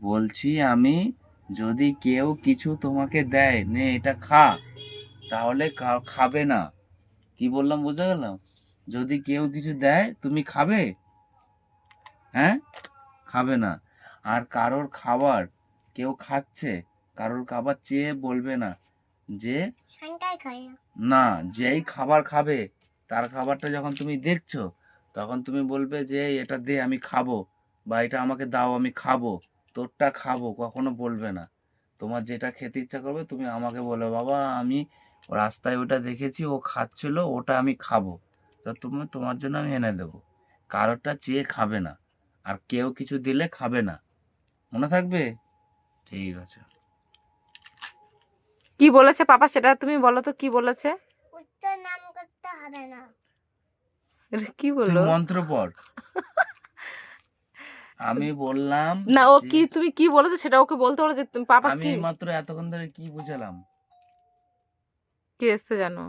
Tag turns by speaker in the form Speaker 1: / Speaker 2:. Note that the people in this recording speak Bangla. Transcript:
Speaker 1: বলছি আমি, যদি কেউ কিছু তোমাকে দেয় নে এটা খা, তাহলে খাবে না। কি বললাম বুঝে গেলাম? যদি কেউ কিছু দেয় তুমি খাবে? হ্যাঁ, খাবে না। আর কারোর খাবার কেউ খাচ্ছে, কারোর খাবার চেয়ে বলবে না যে না, যেই খাবার খাবে তার খাবারটা যখন তুমি দেখছো, তখন তুমি বলবে যে এটা দে আমি খাবো, বা এটা আমাকে দাও আমি খাবো, তোরটা খাবো, কখনো বলবে না। তোমার যেটা খেতে ইচ্ছা করবে তুমি আমাকে বলবে, বাবা আমি রাস্তায় ওটা দেখেছি ও খাচ্ছিল, ওটা আমি খাবো, তা তুমি তোমার জন্য আমি এনে দেবো। কারোরটা চেয়ে খাবে না, আর কেউ কিছু দিলে খাবে না। মনে থাকবে? ঠিক আছে।
Speaker 2: কি বলেছে পাপা সেটা তুমি বলো তো, কি বলেছে?
Speaker 3: উত্তর নাম করতে হবে না।
Speaker 2: এটা কি
Speaker 1: তুই
Speaker 2: বললো?
Speaker 1: মন্ত্র পড়। আমি বললাম
Speaker 2: না, ও
Speaker 1: যে
Speaker 2: কি, তুমি কি বলেছো সেটা ওকে বলতে বলো, যে পাপা
Speaker 1: আমি
Speaker 2: কি
Speaker 1: এইমাত্র এতক্ষণ ধরে কি বুঝালাম?
Speaker 2: কি এসছে জানো?